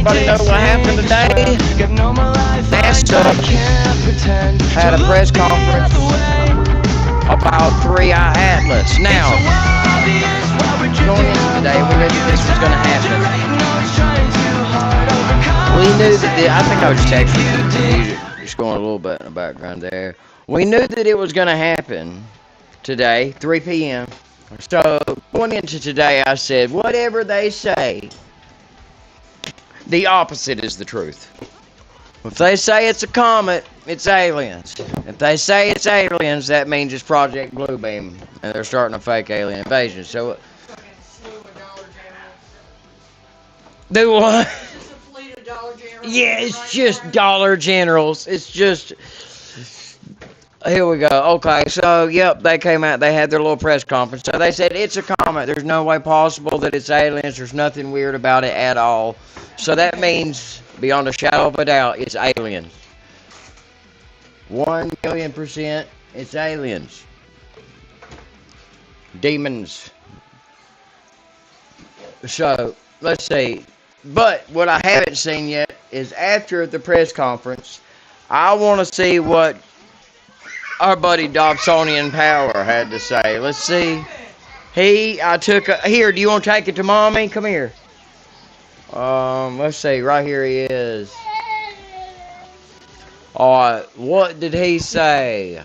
Everybody know what happened today? NASA had a press conference about 3i Atlas. Now, going into today, we knew that this was going to happen. We knew that I think I was texting you, just going a little bit in the background there. We knew that it was going to happen today, 3 p.m. So, going into today, I said, whatever they say, the opposite is the truth. If they say it's a comet, It's aliens. If they say it's aliens, that means it's Project Bluebeam, and they're starting a fake alien invasion. So, do what? Yeah, it's just Dollar Generals. It's just. Here we go. Okay, so yep, they came out. They had their little press conference. So they said it's a comet. There's no way possible that it's aliens. There's nothing weird about it at all. So that means, beyond a shadow of a doubt, it's aliens. 1,000,000%, it's aliens. Demons. So let's see. But what I haven't seen yet is after the press conference, I want to see what our buddy Dobsonian Power had to say. Let's see. Here, do you want to take it to mommy? Come here. Let's see. Right here he is. Alright, what did he say?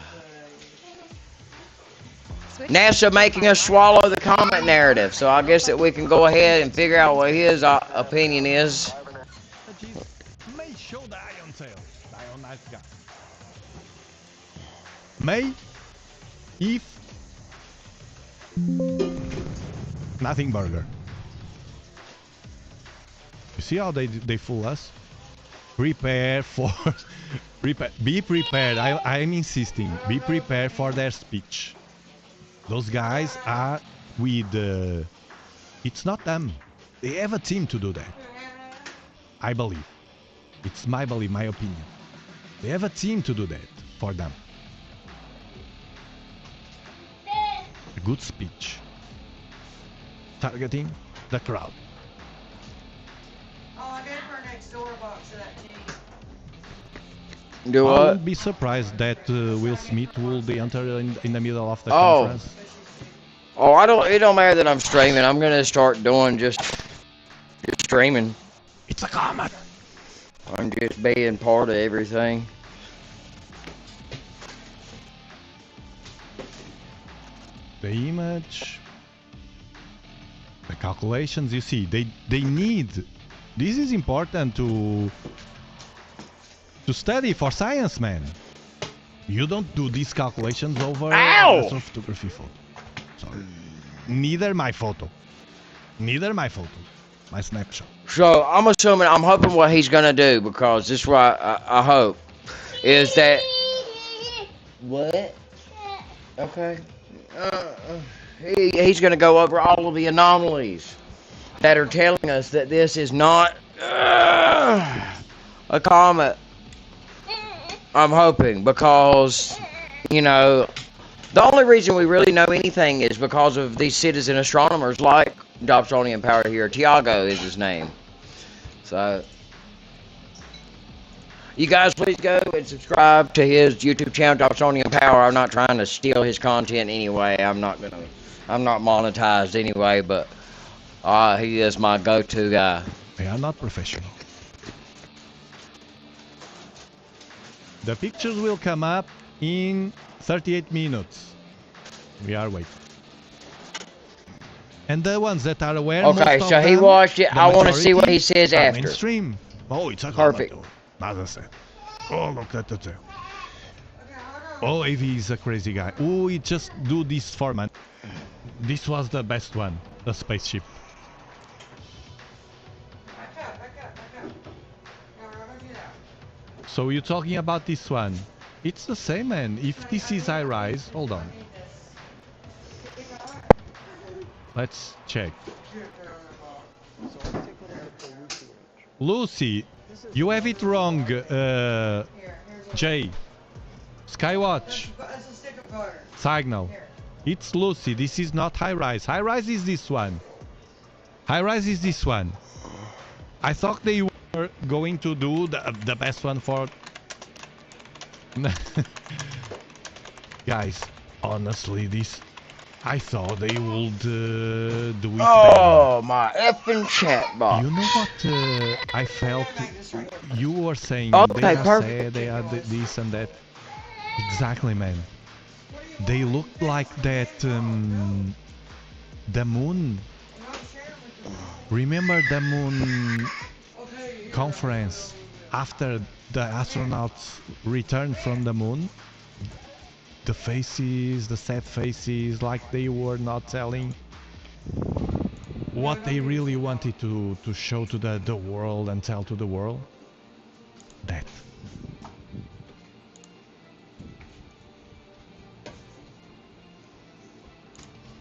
NASA making us swallow the comet narrative. So I guess that we can go ahead and figure out what his opinion is. May show the iron tail. The iron nice guy. May, if nothing burger. You see how they fool us? Prepare for be prepared. I'm insisting. Be prepared for their speech. Those guys are with it's not them. They have a team to do that. I believe. It's my belief, my opinion. They have a team to do that for them. A good speech. Targeting the crowd. Oh, I gave her next door box of that tea. Do I what? won't be surprised that Will Smith will be entered in the middle of the conference. Oh, it don't matter that I'm streaming. I'm gonna start doing just streaming. It's a comet. I'm just being part of everything. The image, the calculations, you see, they need. This is important to study for science, man. You don't do these calculations over astrophotography photo. Sorry. Neither my photo. My snapshot. So I'm hoping what he's gonna do, because this is what I hope, is that. What? Okay. He's gonna go over all of the anomalies that are telling us that this is not a comet. I'm hoping, because, you know, the only reason we really know anything is because of these citizen astronomers like Dobsonian Power here. Tiago is his name. So, you guys please go and subscribe to his YouTube channel, Dobsonian Power. I'm not trying to steal his content anyway. I'm not monetized anyway, but he is my go-to guy. They are not professional. The pictures will come up in 38 minutes. We are waiting. And the ones that are aware. Okay, so he watched it. I want to see what he says after. Mainstream. Oh, it's a perfect. Nada. Oh, look at that. Oh, AV is a crazy guy. Oh, he just do this format. This was the best one. The spaceship. So you're talking about this one. It's the same, man. If this is high rise, hold on. Let's check. Lucy, you have it wrong, Jay. Skywatch. Signal. It's Lucy. This is not high rise. High rise is this one. High rise is this one. I thought they were going to do the best one for... Guys, honestly, this... I thought they would do it better. Oh, my effing chat box. You know what I felt? You were saying Okay, they are perfect. sad, they are this and that. Exactly, man. They look like that... the moon. Remember the moon conference after the astronauts returned from the moon, the faces, the sad faces, like they were not telling what they really wanted to show to the world and tell to the world. That.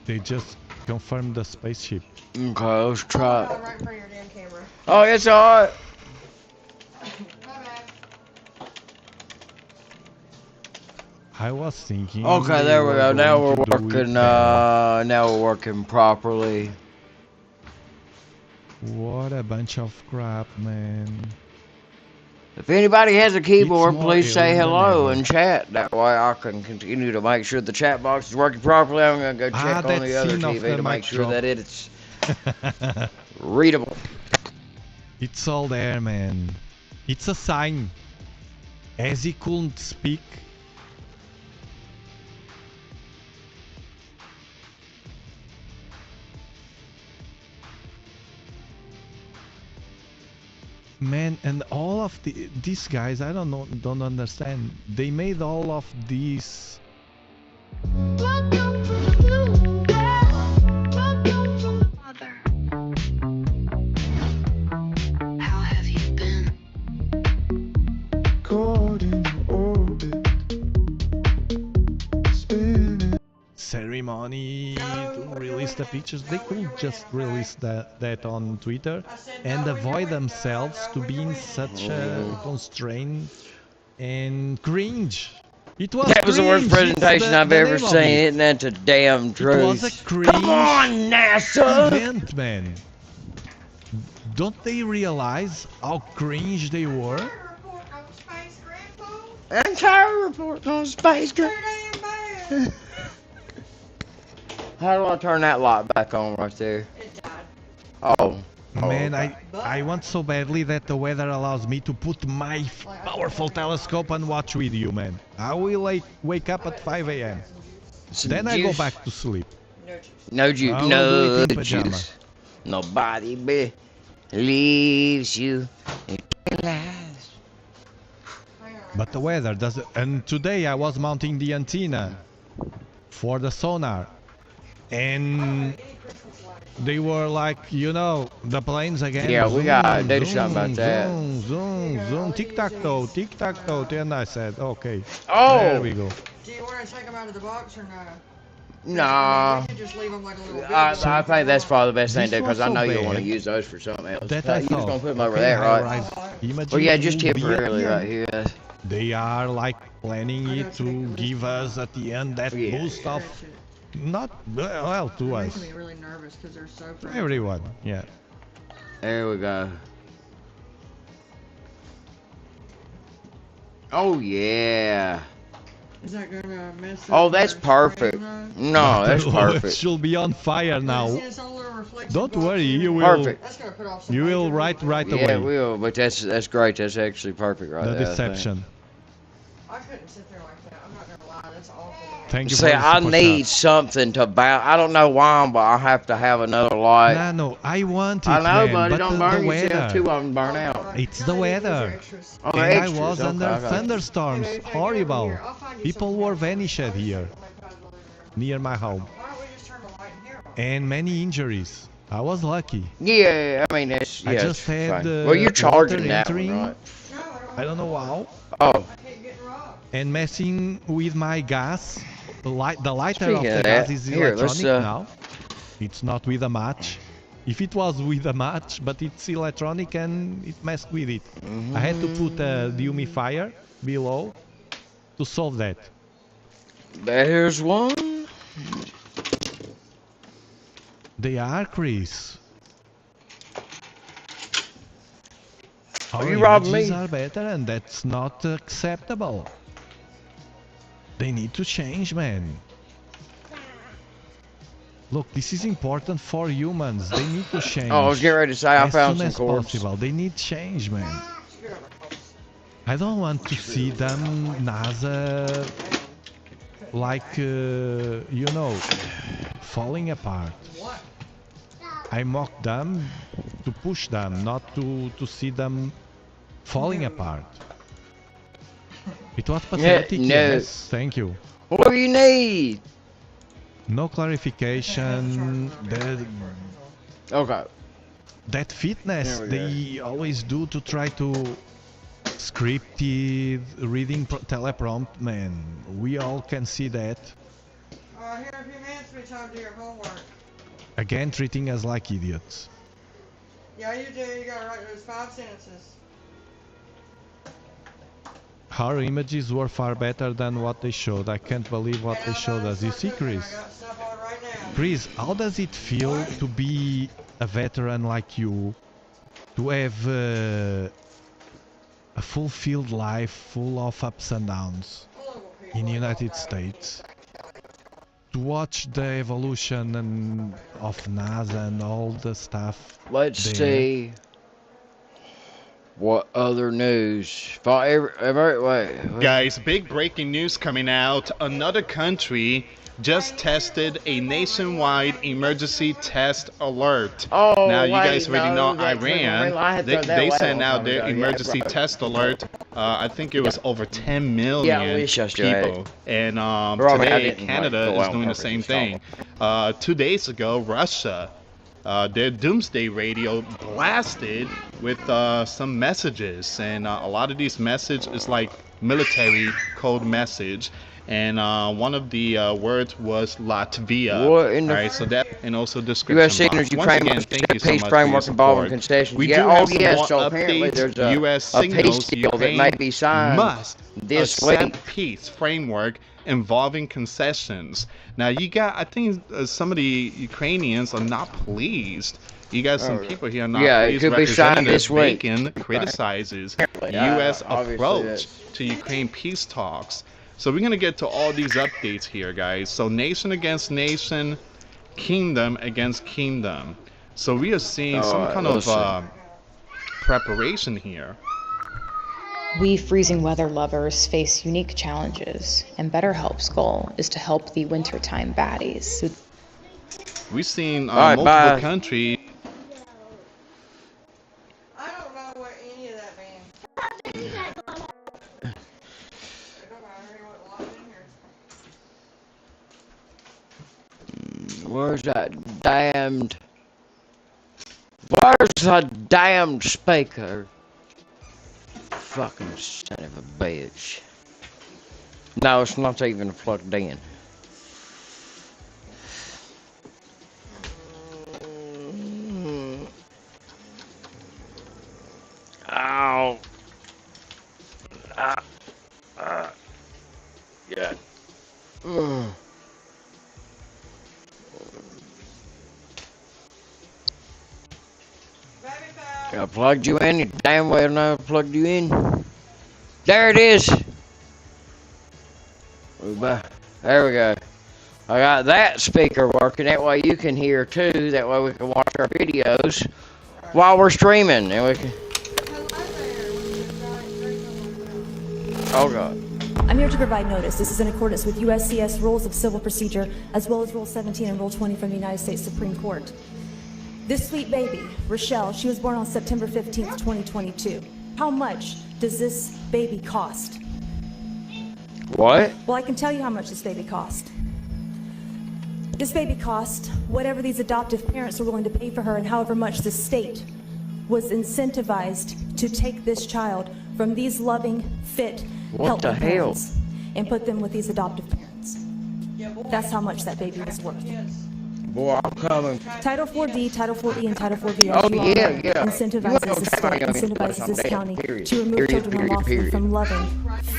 They just confirmed the spaceship. Okay, let's try it. Right in front of your damn camera. Oh, it's alright. My bad. I was thinking. Okay, they there we were go. Now we're going to do it working. better. Now we're working properly. What a bunch of crap, man. If anybody has a keyboard, more please say alien than hello ever. and chat. That way I can continue to make sure the chat box is working properly. I'm gonna go check on that the other scene of TV the to make mic sure drop. that it's readable. It's all there, man. It's a sign. As he couldn't speak. Man, and all of these guys, I don't understand. They made all of these. Mother, how have you been? Caught in orbit, spinning. Ceremony to release the pictures. They could just release that on Twitter and avoid themselves to be in such a constraint and cringe. It was That was the worst cringe. It's presentation I've the ever name of seen. it. Isn't that the damn truth? It was a cringe Come on, NASA! event, man. Don't they realize how cringe they were? Report on space, Grandpa. Entire report on space. Too damn bad. How do I turn that light back on right there? It died. Oh. Man, okay. I want so badly that the weather allows me to put my powerful telescope and watch with you, man. I will wake up at 5 a.m. Some Then I go juice. back to sleep. No juice. No juice. I will do No it in pajama. juice. Nobody believes you. It lies. Hang on. But the weather doesn't. And today I was mounting the antenna for the sonar, and they were like, you know, the planes again. Yeah, we gotta do zoom, something about that. Zoom, zoom, zoom, tic-tac-toe, tic-tac-toe. And I said, okay, there Oh! we go. Do you want to take them out of the box or no? Nah. We can just leave them like a little bit. I think that's probably the best thing to This do because was I so know you'll want to bad use those for something else. That You're I just thought, gonna put them over okay, there, right? high-rise images Well, yeah, just will be at the temporarily end. right here. They are like planning it to give us at the end that Yeah. boost of, not, well, to They're us. making me really nervous because they're so pretty. Everyone, yeah. There we go. Oh, yeah. Is that gonna mess up Oh, that's your perfect. screen, No, that's It perfect. should be on fire though? now. See, it's on a little reflective Don't box worry, here. you will. Perfect. That's gonna put off some You will major right people. Yeah, away. it will, but that's great. That's actually perfect right The there. I think. deception. I couldn't sit there like that. I'm not gonna lie. That's awful. Thank you See, for the I super need chat. something to bounce. I don't know why, but I have to have another light. Nah, no, I want it, I know, man, buddy. but Don't the burn yourself. weather. Two of them burn out. It's the weather. Oh, And they're I extras. was Okay, under I got you. thunderstorms, horrible. People were vanished here, near my home, Why don't we just turn the light in here on? and many injuries. I was lucky. Yeah, I mean that's. Yeah, I just had fine. the Well, you're charging water that entering. one, right? No, I don't know how, Oh, I keep getting robbed. and messing with my gas. The lighter of Speaking the of gas that, is here, let's, electronic now. It's not with a match. If it was with a match, but it's electronic and it messed with it. I had to put the humidifier below to solve that. there's one. They are, Chris. Our you robbing images me? are better, and that's not acceptable. They need to change, man. Look, this is important for humans. They need to change. Oh, I was getting ready to say I as found soon some as cords. possible. They need change, man. I don't want to see them NASA like you know, falling apart. What? I mock them to push them, not to see them falling apart. It was pathetic, no. yes. Thank you. What do you need? No clarification. Okay. That fitness There we go. they always do to try to scripted reading teleprompt, man. We all can see that. Here in a few minutes we time to do your homework. Again, treating us like idiots. Yeah, you do. You gotta write those 5 sentences. Our images were far better than what they showed. I can't believe what they showed us. You see, Chris? I got stuff on right now. Chris, how does it feel to be a veteran like you? To have a fulfilled life full of ups and downs in the United States? To watch the evolution of NASA and all the stuff. Let's there. see. What other news? Wait. Guys, big breaking news coming out. Another country just tested a nationwide emergency test alert. Oh, now, you wait, guys already no, know that Iran, they sent out their emergency test alert. I think it was over 10 million people. And today, Canada is doing the same thing. 2 days ago, Russia, their doomsday radio blasted with some messages, and a lot of these messages is like military code message, and one of the words was Latvia. What in the Alright, so that, and also description U.S. box. signals Once Ukraine again, must thank you so peace much framework for your involving support. concessions. We Yeah, do have oh some yes, more so apparently updates. there's U.S. a peace signals deal that Ukraine may be signed must this accept week. peace framework involving concessions. Now you got, I think some of the Ukrainians are not pleased. You got some people here not Yeah, it pleased. could be signed Representative this week. Bacon criticizes Apparently, U.S. obviously approach that's- to Ukraine peace talks. So we're gonna get to all these updates here, guys. So nation against nation, kingdom against kingdom. So we are seeing some kind of preparation here. We freezing weather lovers face unique challenges, and BetterHelp's goal is to help the wintertime baddies. We've seen right, multiple bye. countries. I don't know what any of that means. It don't matter, he went locked in here. Where's that damned? Where's the damned speaker? Fucking son of a bitch. No, it's not even plugged in. Ow. Yeah. I plugged you in, you damn well know I plugged you in. There it is. There we go. I got that speaker working, that way you can hear too, that way we can watch our videos while we're streaming. And we can... Oh God. I'm here to provide notice. This is in accordance with USCS Rules of Civil Procedure, as well as Rule 17 and Rule 20 from the United States Supreme Court. This sweet baby, Rochelle, she was born on September 15th, 2022. How much does this baby cost? What? Well, I can tell you how much this baby cost. This baby cost whatever these adoptive parents are willing to pay for her, and however much the state was incentivized to take this child from these loving, fit, What the healthy hell? parents and put them with these adoptive parents. That's how much that baby was worth. Boy, I'm coming. Title 4D, Title 4E, and Title 4B, Oh, as you all yeah, know, yeah. incentivizes the state, incentivizes this county to remove children unlawfully from loving,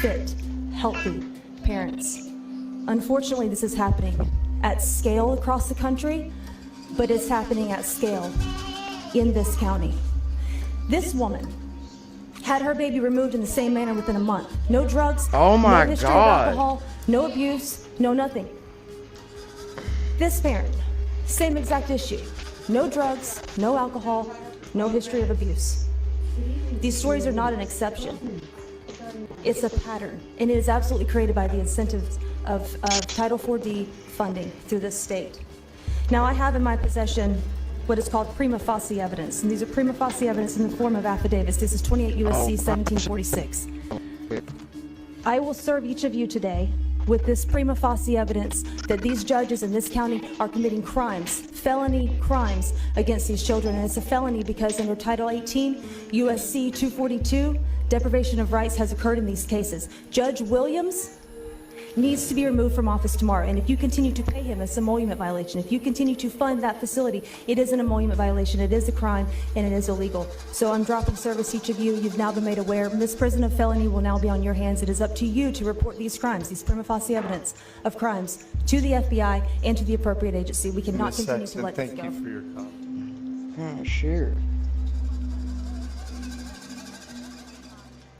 fit, healthy parents. Unfortunately, this is happening at scale across the country, but it's happening at scale in this county. This woman had her baby removed in the same manner within a month. No drugs, Oh my no history God. of alcohol, no abuse, no nothing. This parent, same exact issue. No drugs, no alcohol, no history of abuse. These stories are not an exception. It's a pattern, and it is absolutely created by the incentives of Title 4D funding through this state. Now, I have in my possession what is called prima facie evidence, and these are prima facie evidence in the form of affidavits. This is 28 U.S.C. 1746. I will serve each of you today with this prima facie evidence that these judges in this county are committing crimes, felony crimes against these children. And it's a felony because under Title 18, USC 242, deprivation of rights has occurred in these cases. Judge Williams needs to be removed from office tomorrow. And if you continue to pay him, it's an emolument violation. If you continue to fund that facility, it is an emolument violation. It is a crime and it is illegal. So I'm dropping service each of you. You've now been made aware. This prison of felony will now be on your hands. It is up to you to report these crimes, these prima facie evidence of crimes, to the FBI and to the appropriate agency. We cannot continue to let this go. Thank you for your comment. Oh, sure.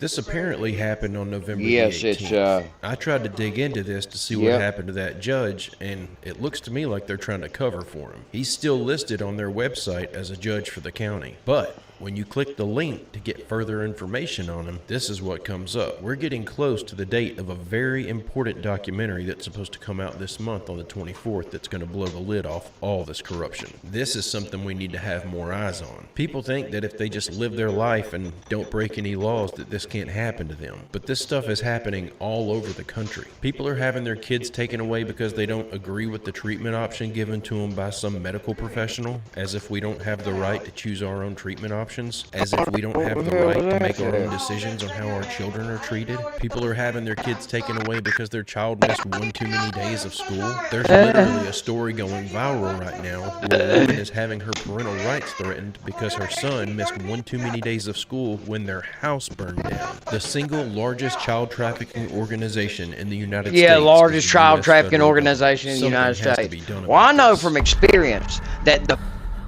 This apparently happened on November Yes, the 18th. it's, I tried to dig into this to see what happened to that judge, and it looks to me like they're trying to cover for him. He's still listed on their website as a judge for the county, but when you click the link to get further information on him, this is what comes up. We're getting close to the date of a very important documentary that's supposed to come out this month on the 24th that's going to blow the lid off all this corruption. This is something we need to have more eyes on. People think that if they just live their life and don't break any laws that this can't happen to them. But this stuff is happening all over the country. People are having their kids taken away because they don't agree with the treatment option given to them by some medical professional, as if we don't have the right to choose our own treatment options, as if we don't have the right to make our own decisions on how our children are treated. People are having their kids taken away because their child missed one too many days of school. There's literally a story going viral right now where a woman is having her parental rights threatened because her son missed one too many days of school when their house burned down. The single largest child trafficking organization in the United States. Yeah, largest is the child US trafficking federal organization in the government. United Something has to States. be done Well, I about know this. from experience that the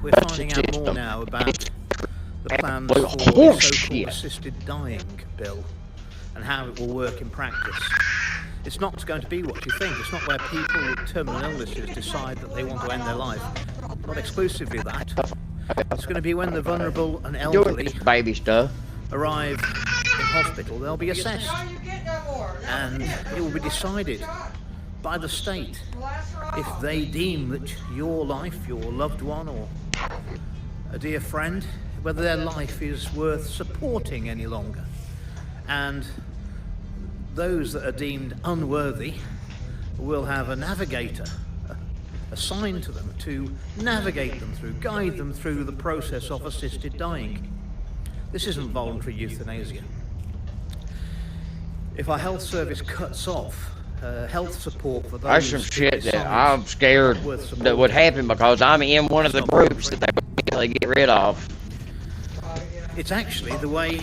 We're finding out more now about the plans Well, for the horse so-called shit. assisted dying bill and how it will work in practice. It's not going to be what you think. It's not where people with terminal illnesses decide that they want to end their life. Not exclusively that. It's going to be when the vulnerable and elderly baby stuff arrive in hospital, they'll be assessed. And it will be decided by the state if they deem that your life, your loved one, or a dear friend, whether their life is worth supporting any longer. And those that are deemed unworthy will have a navigator assigned to them to navigate them through, guide them through the process of assisted dying. This isn't voluntary euthanasia. If our health service cuts off health support for those, that's some shit that I'm scared that would happen because I'm in one of the groups that they would really get rid of. It's actually the way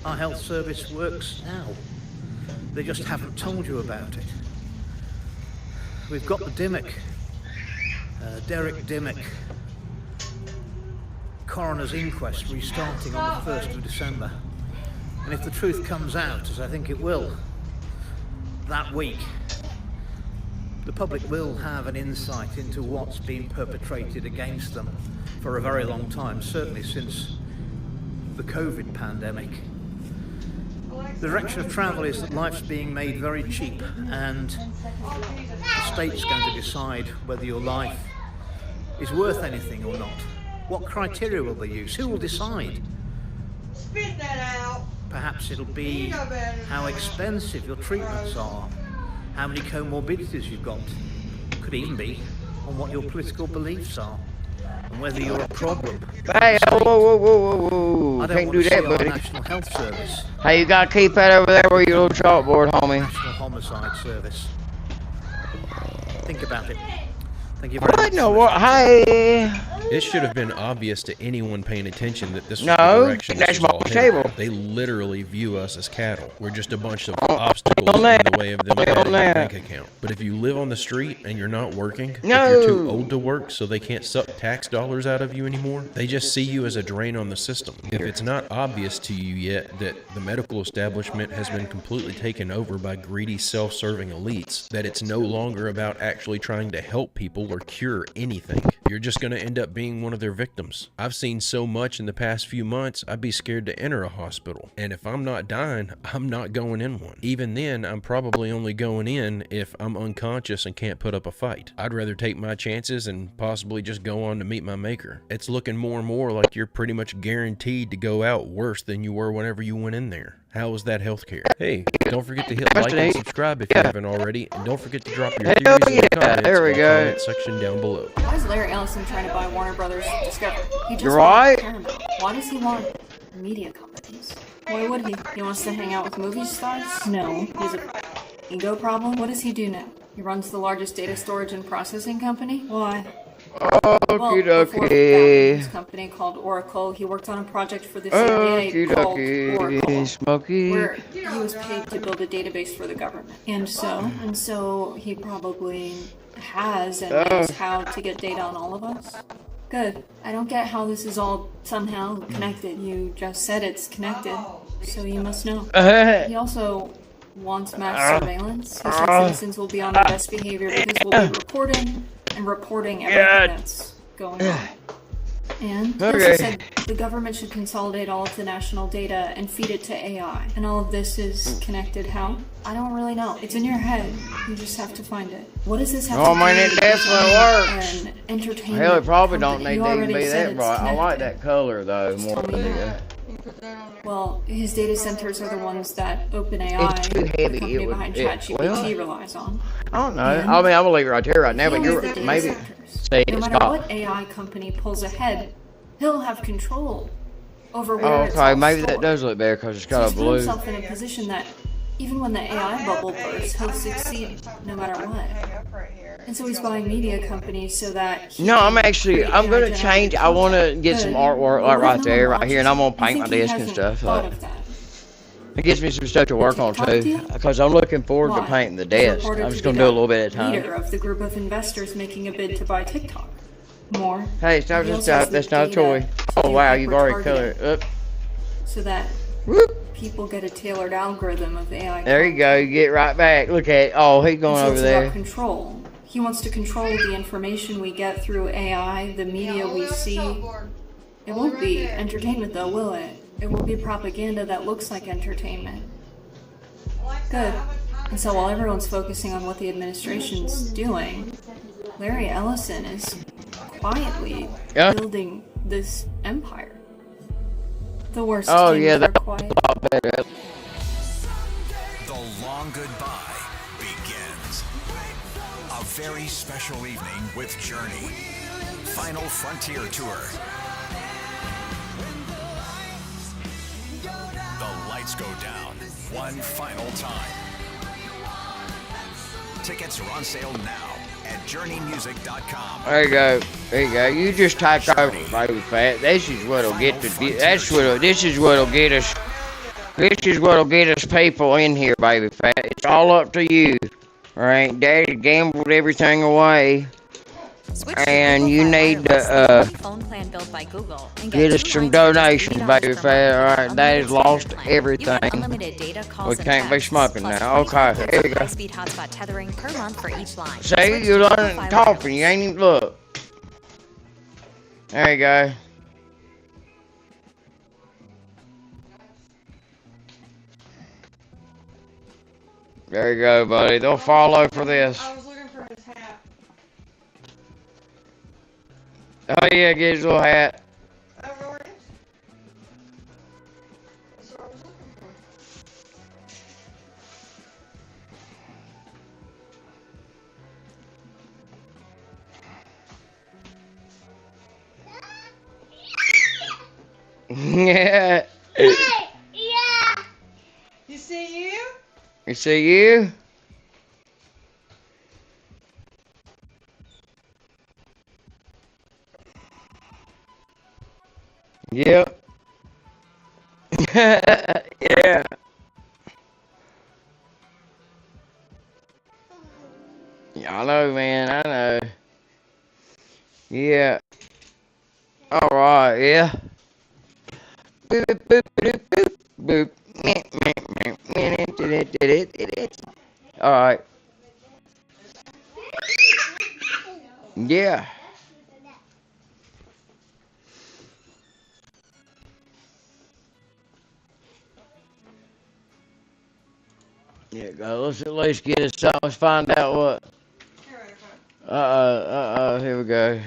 our health service works now. They just haven't told you about it. We've got the Dimmock, Derek Dimmock coroner's inquest restarting on the 1st of December. And if the truth comes out, as I think it will, that week, the public will have an insight into what's been perpetrated against them for a very long time, certainly since the COVID pandemic. The direction of travel is that life's being made very cheap, and the state's going to decide whether your life is worth anything or not. What criteria will they use? Who will decide? Spit that out. Perhaps it'll be how expensive your treatments are, how many comorbidities you've got. Could even be on what your political beliefs are, and whether you're a problem. Hey, whoa. I don't Can't want do to that, see our buddy. National Health Service, Hey, you gotta keep that over there where your little chalkboard, homie. National Homicide Service. Think about it. Thank you very What? much. No, what? Hey. It should have been obvious to anyone paying attention that this was No, the direction that's this my was all headed. table. They literally view us as cattle. We're just a bunch of obstacles on in that. the way of them On adding a that. bank account. But if you live on the street and you're not working, if No. you're too old to work so they can't suck tax dollars out of you anymore, they just see you as a drain on the system. If it's not obvious to you yet that the medical establishment has been completely taken over by greedy, self-serving elites, that it's no longer about actually trying to help people or cure anything, you're just going to end up being one of their victims. I've seen so much in the past few months, I'd be scared to enter a hospital. And if I'm not dying, I'm not going in one. Even then, I'm probably only going in if I'm unconscious and can't put up a fight. I'd rather take my chances and possibly just go on to meet my maker. It's looking more and more like you're pretty much guaranteed to go out worse than you were whenever you went in there. How is that healthcare? Hey, don't forget to hit like and subscribe if you haven't already, and don't forget to drop your theories in the comments in the comment section down below. Why is Larry Ellison trying to buy Warner Brothers Discovery? He just right. Paramount. Why does he want media companies? Why would he? He wants to hang out with movie stars? No. He's a ego problem? What does he do now? He runs the largest data storage and processing company? Why? Okie Before his company called Oracle, he worked on a project for the CIA called Oracle, where he was paid to build a database for the government. And so he probably has and knows how to get data on all of us. Good. I don't get how this is all somehow connected. You just said it's connected, so you must know. He also wants mass surveillance. He said citizens will be on their best behavior because we'll be reporting everything that's going on. And he also said the government should consolidate all of the national data and feed it to AI. And all of this is connected how? I don't really know. It's in your head. You just have to find it. What does this have to do it definitely works. An entertainment Hell, it probably company? don't need to even be that bright. I like that color though more than that. Well, his data centers are the ones that OpenAI, It's too heavy. the company behind ChatGPT, relies on. I don't know. I mean, I'm gonna leave it right there right now, but you're maybe. No matter what AI company pulls ahead, he'll have control over where it's all maybe stored. that does look better because it's got So a he's put blue. himself in a position that even when the AI bubble bursts, he'll succeed no matter what. And so he's buying media companies so that No, I'm gonna change. I want to get some artwork like right there, right here, and I'm gonna paint my desk and stuff. Like, it gives me some stuff to work on too, because I'm looking forward to painting the desk. I'm just gonna do a little bit at a time. Leader of the group of investors making a bid to buy TikTok. More. Hey, it's not just that's not a toy. Oh wow, you've already colored it. So that people get a tailored algorithm of AI. There you go. You get right back. Look at he's going over there. About control. He wants to control the information we get through AI, the media we see. It won't be entertainment though, will it? It will be propaganda that looks like entertainment. Good. And so while everyone's focusing on what the administration's doing, Larry Ellison is quietly building this empire. The worst teams are quiet. The long goodbye begins. A very special evening with Journey. Final Frontier Tour. The lights go down one final time. Tickets are on sale now at journeymusic.com. There you go. There you go. You just type over, baby fat. This is what'll get the. This is what'll get us. This is what'll get us people in here, baby fat. It's all up to you. Alright, Daddy gambled everything away. And you need to get us some donations, baby fat. Alright, Daddy's lost everything. We can't be smoking now. Okay, here we go. See, you're learning talking. You ain't even look. There you go. There you go, buddy. They'll follow for this. I was looking for his hat. Oh yeah, get his little hat. Oh, where it is? That's what I was looking for. Yeah. Yeah. You see you? You see you? Yep. Yeah. I know, man. I know. Yeah. All right. Yeah. Boop, boop, boop, boop, boop. All right. Yeah. Yeah, go. Let's at least get us something. Let's find out what. Here we go.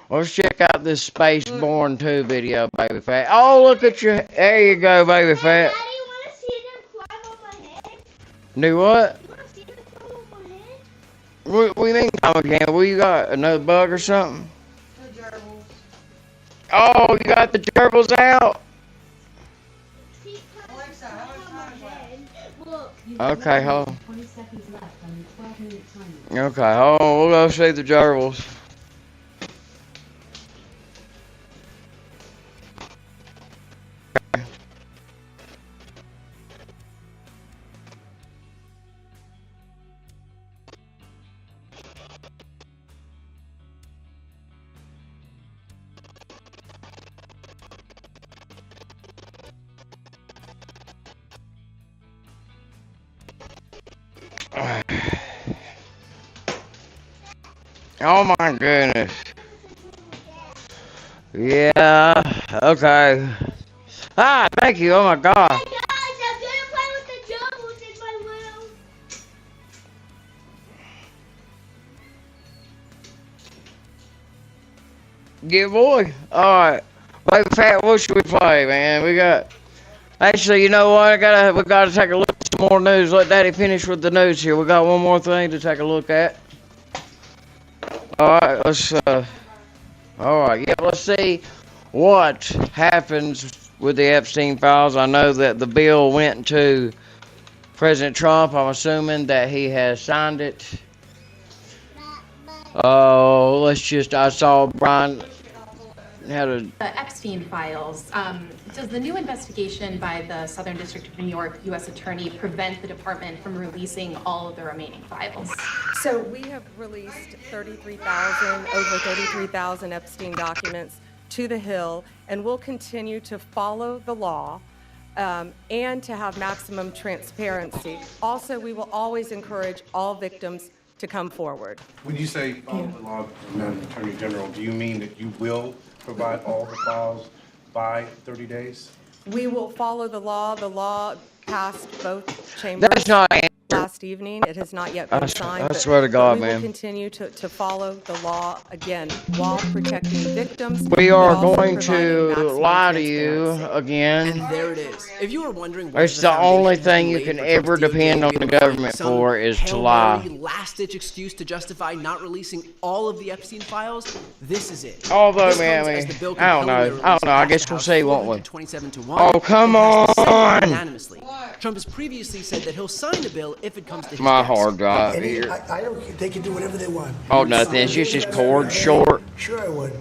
Let's check out this Spaceborne 2 video, Baby Fat. Oh, look at you. There you go, Baby Fat. Daddy, you want to see them climb on my head? Do what? You want to see them climb on my head? What do you mean, Tom again? What you got? Another bug or something? The gerbils. Oh, you got the gerbils out? See, Alexa, how much time is left? look. Okay, hold on. Okay, hold on. We'll go see the gerbils. Oh my goodness. Yeah, okay. Ah, thank you. Oh my God. Hey guys, I'm gonna play with the gerbils in my room. Yeah, boy. Alright. Baby Fat, what should we play, man? We got... Actually, you know what? We gotta take a look at some more news. Let Daddy finish with the news here. We got one more thing to take a look at. Alright, let's, alright, yeah, let's see what happens with the Epstein files. I know that the bill went to President Trump. I'm assuming that he has signed it. Oh, I saw Brian had a... The Epstein files. Does the new investigation by the Southern District of New York U.S. Attorney prevent the department from releasing all of the remaining files? So we have released over 33,000 Epstein documents to the Hill, and we'll continue to follow the law and to have maximum transparency. Also, we will always encourage all victims to come forward. When you say follow the law, Madam Attorney General, do you mean that you will provide all the files by 30 days? We will follow the law. The law passed both chambers. That's not an answer. Last evening. It has not yet been signed. I swear to God, we man. will continue to follow the law, again, while protecting victims. We are but also going to providing maximum lie to you transparency. again. And there it is. If you were wondering, It's the only thing you can ever depend on the government for is to lie. Last-ditch excuse to justify not releasing all of the Epstein files. This is it. Although, This man, comes as the bill I don't know. compellingly I don't know. I released guess we'll see, won't we? 27-1. Oh, come and passed the Senate on! unanimously. Trump has previously said that he'll sign the bill if it comes to his My desk. hard drive here. I don't. They can do whatever they want. Oh, nothing. It's just cord short. Sure, I would.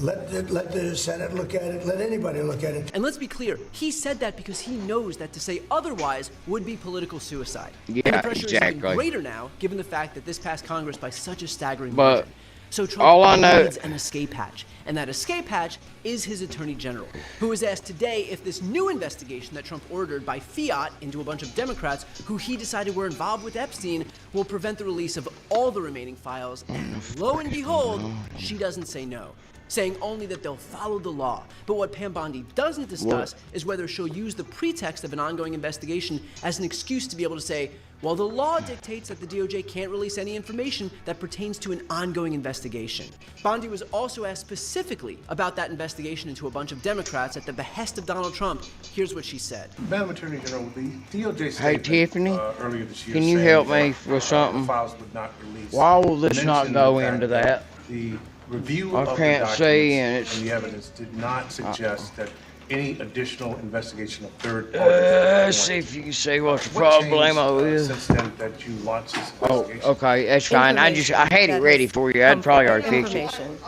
Let the Senate look at it. Let anybody look at it. And let's be clear, he said that because he knows that to say otherwise would be political suicide. Yeah, and the pressure is exactly. even greater now, given the fact that this passed Congress by such a staggering But margin. So Trump all I know- needs an escape hatch, and that escape hatch is his attorney general, who was asked today if this new investigation that Trump ordered by fiat into a bunch of Democrats who he decided were involved with Epstein will prevent the release of all the remaining files. And lo and behold, she doesn't say no, saying only that they'll follow the law. But what Pam Bondi doesn't discuss is whether she'll use the pretext of an ongoing investigation as an excuse to be able to say, well, the law dictates that the DOJ can't release any information that pertains to an ongoing investigation. Bondi was also asked specifically about that investigation into a bunch of Democrats at the behest of Donald Trump. Here's what she said. Madam Attorney General, the DOJ Hey, statement Tiffany, earlier this year can you saying help that, me with something? the files would not release Why will this not mentioned go the fact into that? The review I of the can't documents see, and it's- the evidence did not suggest that any additional investigation of third parties. See if you can see what the What changed, problemo is. since then that you launched this Oh, investigation? okay, that's fine. I had it ready for you. I'd probably already fixed it. Information.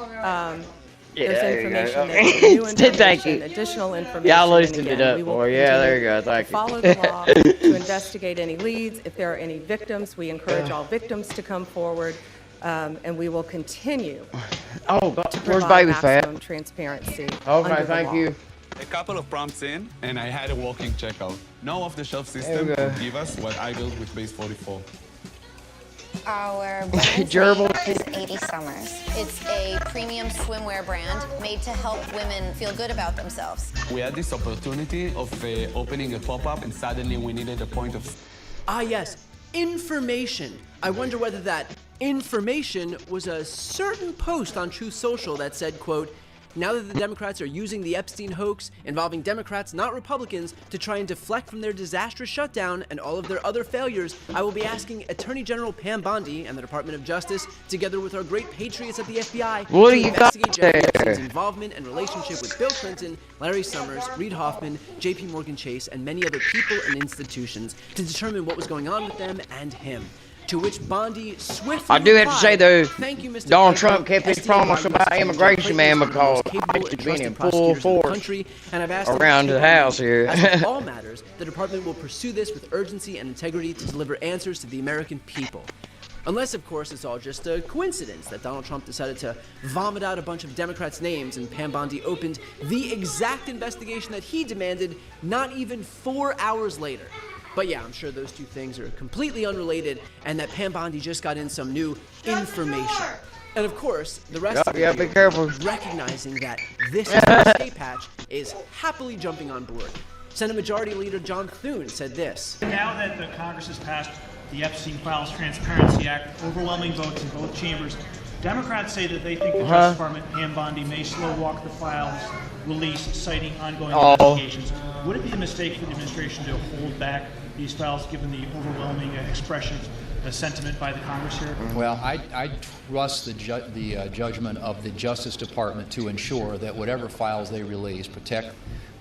Yeah, There's there you go. information, there's new Thank information, you. additional information. Yeah, I and loosened again, it up we will for you. Yeah, there you continue go. Thank to you. follow the law, to investigate any leads. If there are any victims, we encourage all victims to come forward, and we will continue Oh, to where's provide Baby Fat? maximum transparency. Okay, under the thank law. you. A couple of prompts in, and I had a walking checkout. No off-the-shelf There system we go. could give us what I built with Base 44. Our women's Gerbil. name is 80 Summers. It's a premium swimwear brand made to help women feel good about themselves. We had this opportunity of opening a pop-up, and suddenly we needed a point of... Ah, yes, information. I wonder whether that information was a certain post on Truth Social that said, quote, "Now that the Democrats are using the Epstein hoax involving Democrats, not Republicans, to try and deflect from their disastrous shutdown and all of their other failures, I will be asking Attorney General Pam Bondi and the Department of Justice, together with our great patriots at the FBI, What to do you got investigate Jeffrey there? Epstein's involvement and relationship with Bill Clinton, Larry Summers, Reid Hoffman, J.P. Morgan Chase, and many other people and institutions to determine what was going on with them and him." To which Bondi swiftly I do have to say though, "Thank you, Mr. Donald President. Trump kept his SDA promise Biden about was immigration, man, because capable and it's been in trusted full prosecutors in the force country, and I've asked them around to the keep on house moving. here. As with all matters, the department will pursue this with urgency and integrity to deliver answers to the American people. Unless, of course, it's all just a coincidence that Donald Trump decided to vomit out a bunch of Democrats' names and Pam Bondi opened the exact investigation that he demanded not even 4 hours later. But yeah, I'm sure those two things are completely unrelated and that Pam Bondi just got in some new information. And of course, the rest of the be careful. recognizing that this escape hatch is happily jumping on board. Senate Majority Leader John Thune said this. Now that the Congress has passed the Epstein Files Transparency Act, overwhelming votes in both chambers, Democrats say that they think the Justice Department, Pam Bondi, may slow walk the files release, citing ongoing investigations. Would it be a mistake for the administration to hold back these files, given the overwhelming expression of sentiment by the Congress here? Well, I trust the judgment of the Justice Department to ensure that whatever files they release protect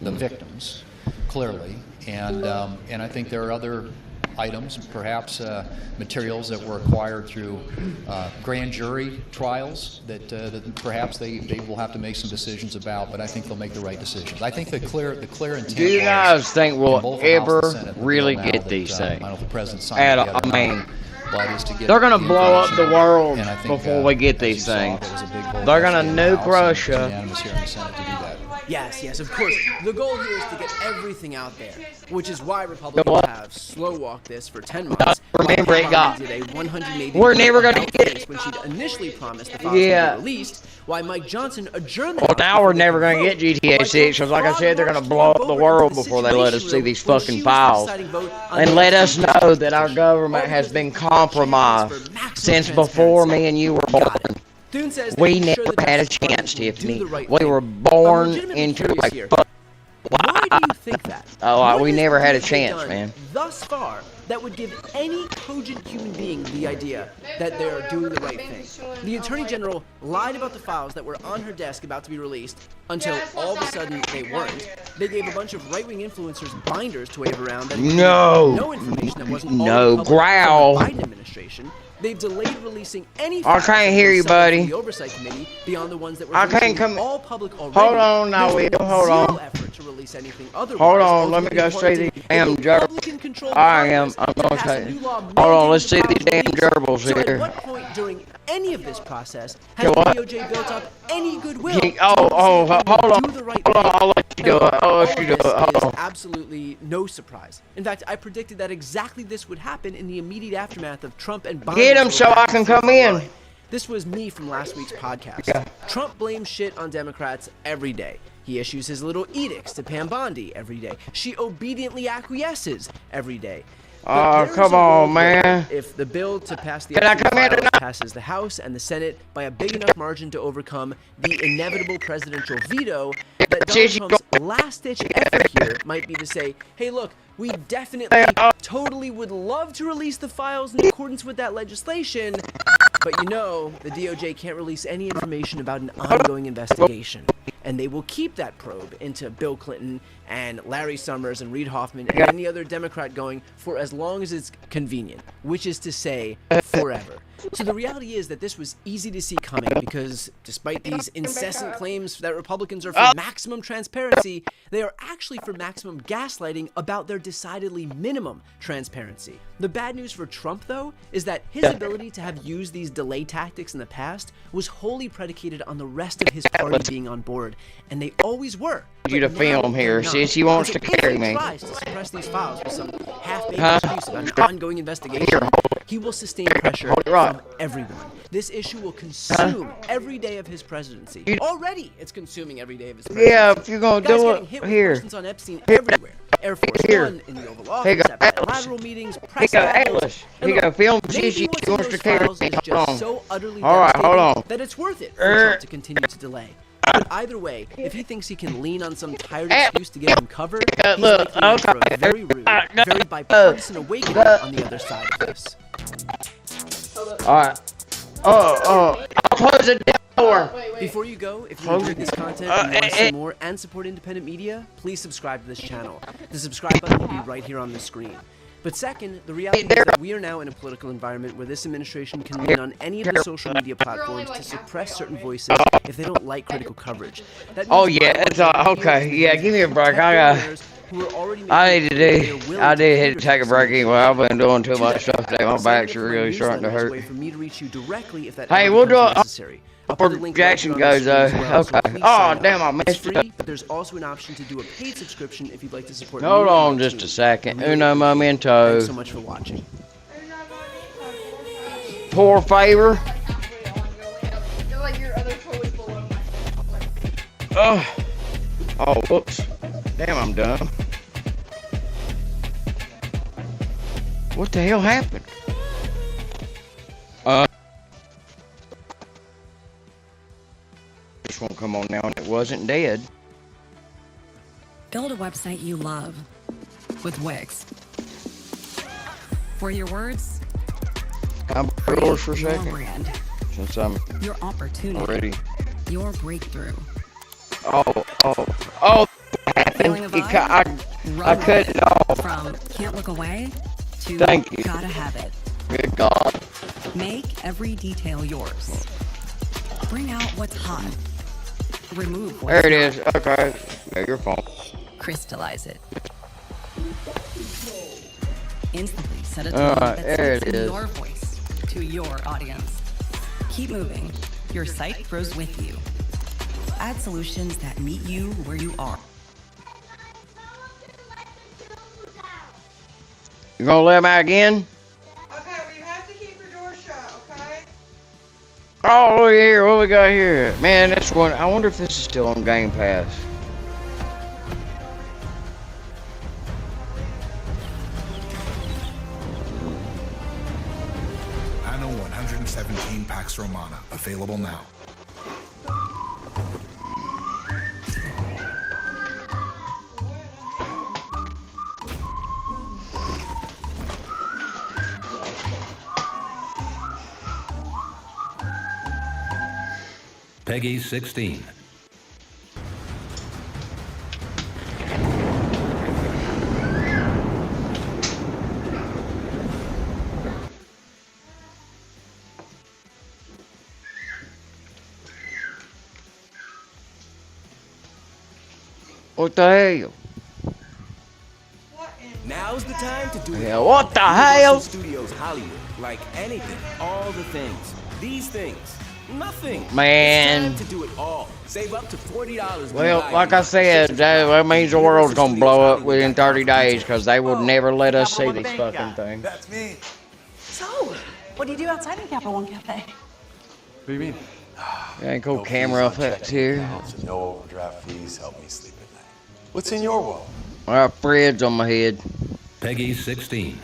the victims, clearly, and I think there are other items, perhaps materials that were acquired through grand jury trials that perhaps they will have to make some decisions about, but I think they'll make the right decisions. I think the clear intent. Do you guys think we'll ever really get these things? I don't know if the president signed it yet or not, but is to get they're gonna the blow up the information, world and I think, before we get as these you saw, things. there was a big vote They're gonna yesterday in the nuke House, and Russia. it's unanimous here in the Senate to do that. Yes, of course. The goal here is to get everything out there, which is why Republicans have slow-walked this for 10 months. Remember, it got. Did a 180 We're never gonna get it when she'd initially promised the files would be released. Why Mike Johnson adjourned the Well, now we're never gonna get GTA 6 because, like I said, they're gonna blow up the world before they let us see these fucking files and let us know that our government has been compromised since before me and you were born. We never had a chance, Tiffany. We were born into a fuck. Why do you think that? Oh, we never had a chance, man. Thus far, that would give any cogent human being the idea that they're doing the right thing. The Attorney General lied about the files that were on her desk about to be released until all of a sudden they weren't. They gave a bunch of right-wing influencers binders to wave around that no information that wasn't all public growl. from the Biden administration. They've delayed releasing any I can't hear you, buddy. The Oversight Committee beyond the ones that were I can't come. all public already. Hold on, now, Will. Hold on. Effort to release anything otherwise. Hold on, let me go see these damn gerbils. I'm going to say. Hold on, let's see these damn gerbils So here. at what point during any of this process has Okay, the what? DOJ built up any goodwill? Hold on. I'll let you do it. I'll let you do it. This is absolutely no surprise. In fact, I predicted that exactly this would happen in the immediate aftermath of Trump and Biden. Get him so I can come in. This was me from last week's podcast. Trump blames shit on Democrats every day. He issues his little edicts to Pam Bondi every day. She obediently acquiesces every day. Oh, come on, man. If the bill to pass the Can I come in tonight? passes the House and the Senate by a big enough margin to overcome the inevitable presidential veto, that Donald Trump's last-ditch effort here might be to say, hey, look, we definitely, totally would love to release the files in accordance with that legislation, but you know, the DOJ can't release any information about an ongoing investigation. And they will keep that probe into Bill Clinton and Larry Summers and Reid Hoffman and any other Democrat going for as long as it's convenient, which is to say, forever. So the reality is that this was easy to see coming because despite these incessant claims that Republicans are for maximum transparency, they are actually for maximum gaslighting about their decidedly minimum transparency. The bad news for Trump, though, is that his ability to have used these delay tactics in the past was wholly predicated on the rest of his party being on board, and they always were. You to film here, sis. He wants to carry me. Tries to suppress these files with some half-baked excuse about an ongoing investigation. He will sustain pressure from everyone. This issue will consume every day of his presidency. Already, it's consuming every day of his presidency. Yeah, if you're gonna do it, hit with here. questions on Epstein everywhere. Air Force One, in the Oval Office, at bilateral meetings, press Atlas. He got film maybe Gigi. what's He in wants to those carry files me. is Hold just on. so utterly All right, hold devastating on. that it's worth it for Trump to continue to delay. But either way, if he thinks he can lean on some tired excuse to get him covered, he's likely in for a very rude, very bipartisan awakening on the other side of this. Alright. I'll close the door. Before you go, if you enjoyed this content and you want to see more and support independent media, please subscribe to this channel. The subscribe button will be right here on the screen. But second, the reality is that we are now in a political environment where this administration can lean on any of the social media platforms to suppress certain voices if they don't like critical coverage. Oh yeah, it's okay. Yeah, give me a break. I need to do. I did hit to take a break anyway. I've been doing too much stuff today. My back's really starting to hurt. Hey, we'll do it. Before Jackson goes though. Okay. Oh damn, I missed it. But there's also an option to do a paid subscription if you'd like to support. Hold on just a second. Uno momento. Thanks so much for watching. Poor favor. Oh, whoops. Damn, I'm dumb. What the hell happened? This won't come on now, and it wasn't dead. Build a website you love with Wix. For your words, I'm yours for a your second. brand, Since I'm your opportunity, already. your breakthrough. Oh! Feeling a vibe? I cut it off. From can't look away to Thank you. gotta have it. Good God. Make every detail yours. Bring out what's hot. Remove what's There it not. is. Okay. Yeah, your phone. Crystallize it. Instantly set a tone Alright, that there sits it in is. your voice to your audience. Keep moving. Your site grows with you. Add solutions that meet you where you are. You gonna let him out again? Okay, but you have to keep your door shut, okay? Oh, look here. What we got here? Man, this one. I wonder if this is still on Game Pass. Anno 117 Pax Romana, available now. Peggy 16. What the hell? Now's the time to do it. Yeah, what the Universal hell? Studios Hollywood, like anything, all the things, these things, nothing. Man. It's time to do it all. Save up to $40. Well, like I said, that means the world's gonna blow up within 30 days because they would never let us see these fucking things. That's me. So, what do you do outside of Capital One Cafe? What do you mean? Ain't cool camera effects here. No overdraft fees help me sleep at night. What's in your world? I got Fred's on my head. Peggy 16.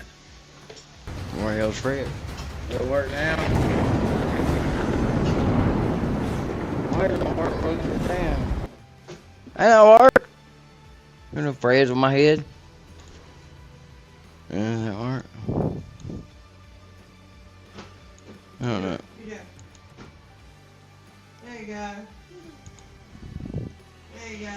Where the hell's Fred? It'll work now. Why does it work moving it down? That'll work. You know Fred's on my head. That work? I don't know. Yeah. There you go. There you go.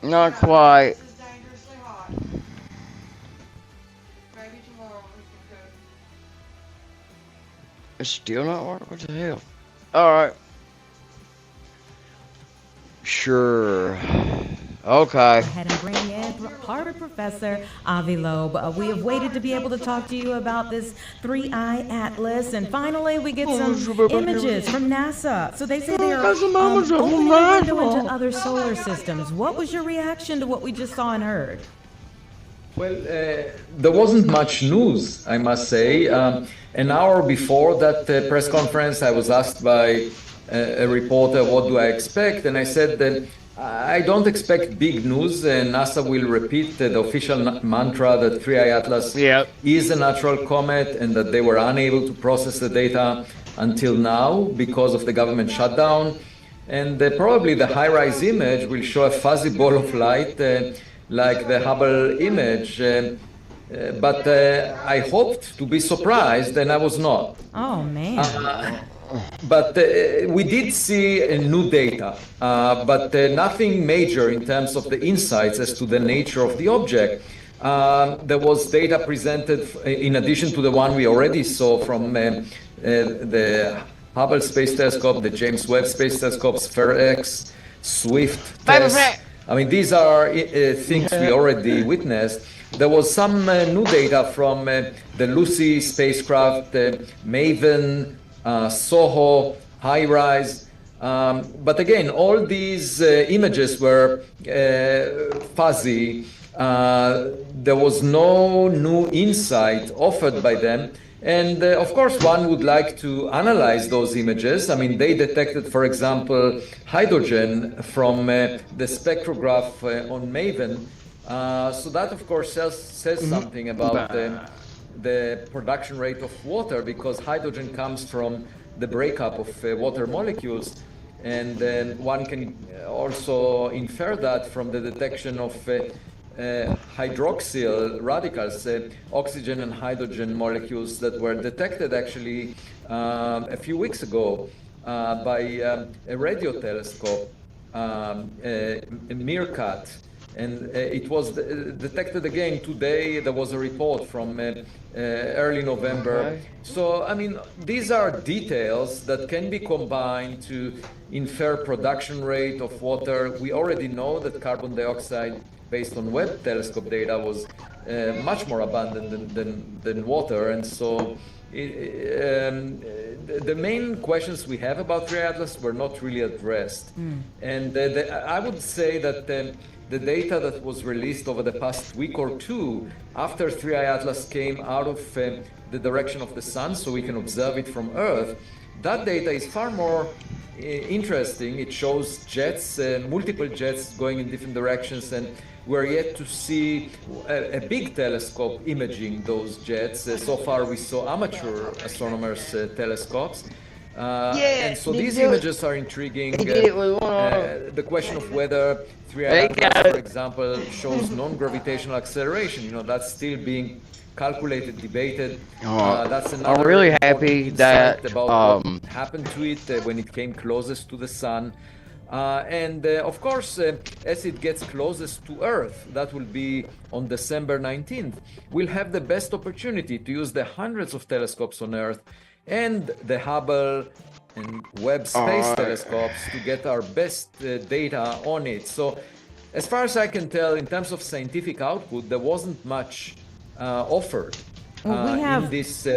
Not quite. This is dangerously hot. Maybe tomorrow we can cook. It's still not working. What the hell? Alright. Sure. Okay. Ahead and bring in Harvard professor Avi Loeb. We have waited to be able to talk to you about this 3-eye atlas, and finally we get some images from NASA. So they say they are opening a window into other solar systems. What was your reaction to what we just saw and heard? Well, there wasn't much news, I must say. An hour before that press conference, I was asked by a reporter, what do I expect? And I said that I don't expect big news. NASA will repeat the official mantra that 3I Atlas is a natural comet and that they were unable to process the data until now because of the government shutdown. And probably the high-rise image will show a fuzzy ball of light like the Hubble image. But I hoped to be surprised, and I was not. Oh, man. But we did see new data, but nothing major in terms of the insights as to the nature of the object. There was data presented in addition to the one we already saw from the Hubble Space Telescope, the James Webb Space Telescope, SPHERE-X, SWIFT tests. I mean, these are things we already witnessed. There was some new data from the Lucy spacecraft, MAVEN, SOHO, HiRISE. But again, all these images were fuzzy. There was no new insight offered by them. And of course, one would like to analyze those images. I mean, they detected, for example, hydrogen from the spectrograph on MAVEN. So that, of course, says something about the production rate of water, because hydrogen comes from the breakup of water molecules. And then one can also infer that from the detection of hydroxyl radicals, oxygen and hydrogen molecules that were detected actually a few weeks ago by a radio telescope, a MeerKAT. And it was detected again today. There was a report from early November. Okay. So, I mean, these are details that can be combined to infer production rate of water. We already know that carbon dioxide, based on Webb telescope data, was much more abundant than water. And so the main questions we have about 3I Atlas were not really addressed. And I would say that the data that was released over the past week or two after 3I Atlas came out of the direction of the sun, so we can observe it from Earth, that data is far more interesting. It shows jets, multiple jets going in different directions, and we're yet to see a big telescope imaging those jets. So far we saw amateur astronomers' telescopes. And so these images are intriguing. The question of whether 3I Atlas, for example, shows non-gravitational acceleration, you know, that's still being calculated, debated. That's another I'm really happy that about what happened to it when it came closest to the sun. And of course, as it gets closest to Earth, that will be on December 19th, we'll have the best opportunity to use the hundreds of telescopes on Earth and the Hubble and Webb space telescopes to get our best data on it. So as far as I can tell, in terms of scientific output, there wasn't much offered in this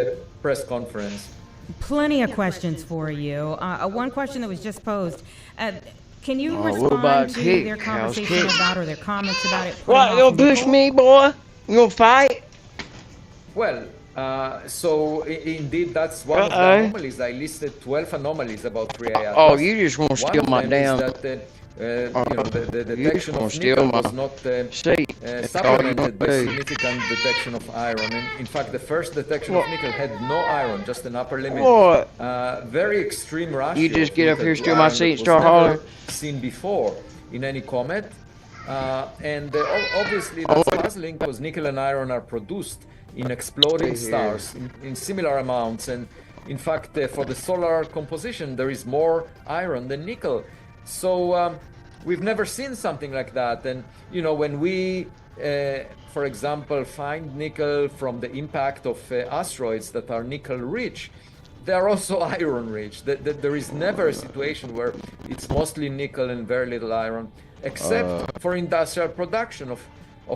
press conference. Plenty of questions for you. One question that was just posed. Can you respond to their conversation about, or their comments about it? What, you gonna push me, boy? You gonna fight? Well, so indeed, that's one of the anomalies. I listed 12 anomalies about 3I Atlas. Oh, you just want to steal my damn... the detection of nickel was not supplemented by significant detection of iron. And in fact, the first detection of nickel had no iron, just an upper limit. Very extreme ratio. You just get up here, steal my seat, and start hollering? Seen before in any comet. And obviously that's puzzling, because nickel and iron are produced in exploding stars in similar amounts. And in fact, for the solar composition, there is more iron than nickel. So we've never seen something like that. And, you know, when we, for example, find nickel from the impact of asteroids that are nickel rich, they are also iron rich. There is never a situation where it's mostly nickel and very little iron, except for industrial production of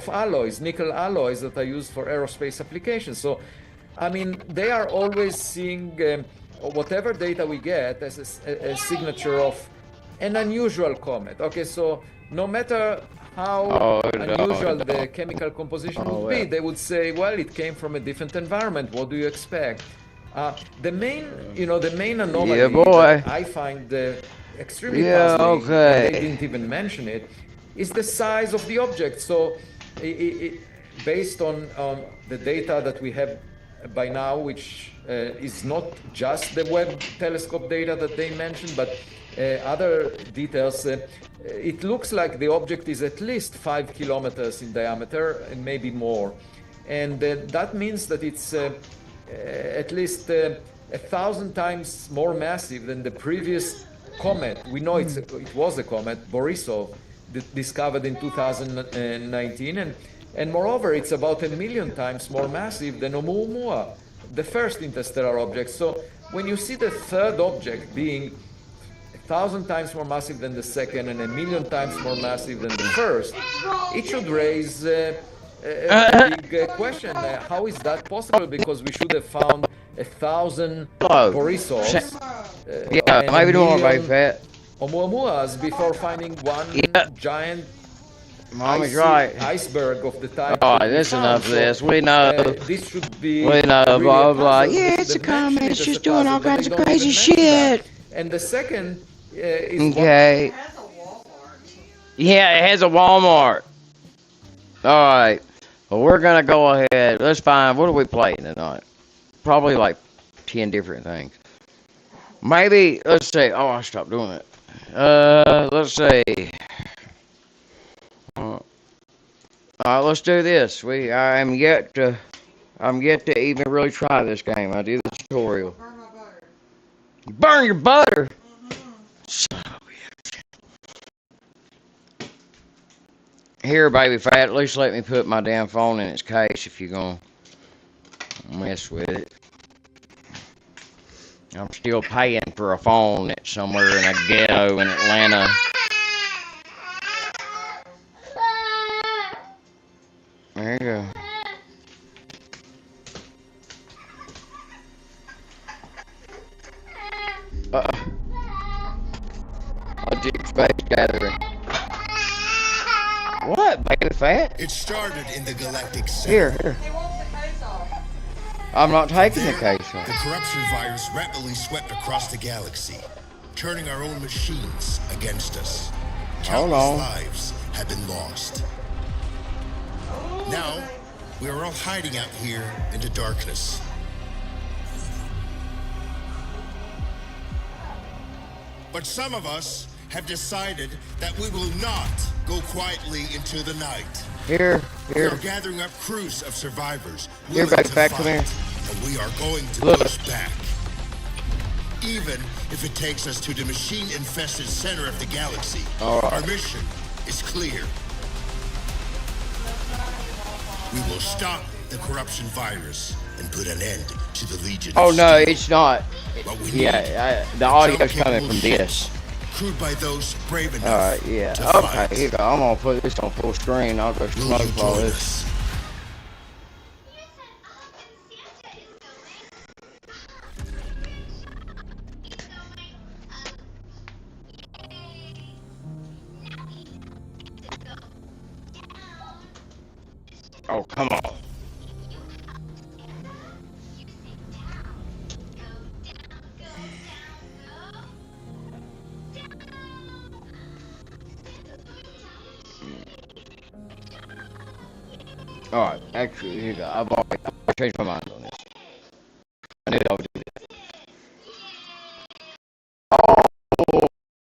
alloys, nickel alloys that are used for aerospace applications. So, I mean, they are always seeing whatever data we get as a signature of an unusual comet. Okay, so no matter how unusual the chemical composition would be. They would say, well, it came from a different environment. What do you expect? The main anomaly that I find extremely puzzling, and they didn't even mention it, is the size of the object. So, based on the data that we have by now, which is not just the Webb telescope data that they mentioned, but other details, it looks like the object is at least 5 kilometers in diameter and maybe more. And that means that it's at least 1,000 times more massive than the previous comet. We know it was a comet, Borisov, discovered in 2019. And moreover, it's about 1,000,000 times more massive than Oumuamua, the first interstellar object. So when you see the third object being 1,000 times more massive than the second and 1,000,000 times more massive than the first, it should raise a big question. How is that possible? Because we should have found 1,000 Borisovs and maybe more, 1,000,000 fat. Oumuamuas before finding one giant Mommy's right. iceberg of the type. All right, that's enough of this. We know. This should be We know, really blah, blah. puzzle. Yeah, it's a comet. It's just doing all kinds of crazy shit. And the second is okay. Yeah, it has a Walmart. All right. Well, we're going to go ahead. Let's find, what are we playing tonight? Probably like 10 different things. Maybe, let's say, oh, I stopped doing it. Let's say, all right, let's do this. I'm yet to even really try this game. I do the tutorial. You burn your butter. So, here, baby fat. At least let me put my damn phone in its case if you're gonna mess with it. I'm still paying for a phone that's somewhere in a ghetto in Atlanta. There you go. A deep space gathering. What, baby fat? It started in the galactic center. Here. I'm not taking the case off. The corruption virus rapidly swept across the galaxy, turning our own machines against us. Countless lives have been lost. Now, we are all hiding out here in the darkness. But some of us have decided that we will not go quietly into the night. Here. We are gathering up crews of survivors Here, willing to back, fight, come here. and we are going to push back. Even if it takes us to the machine-infested center of the galaxy, our mission is clear. We will stop the corruption virus and put an end to the Legion Oh of no, Steel. it's not. Yeah, The audio's coming from this. Crewed by those brave enough Alright, yeah. to Okay, fight. here you go. I'm gonna put this on full screen. I'll go smoke all this. Oh, come on. Alright, actually, here you go. I've already changed my mind on this. I knew I would do that. Oh,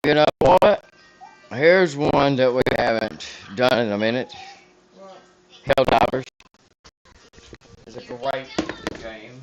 you know what? Here's one that we haven't done in a minute. Helldivers. It's a great game.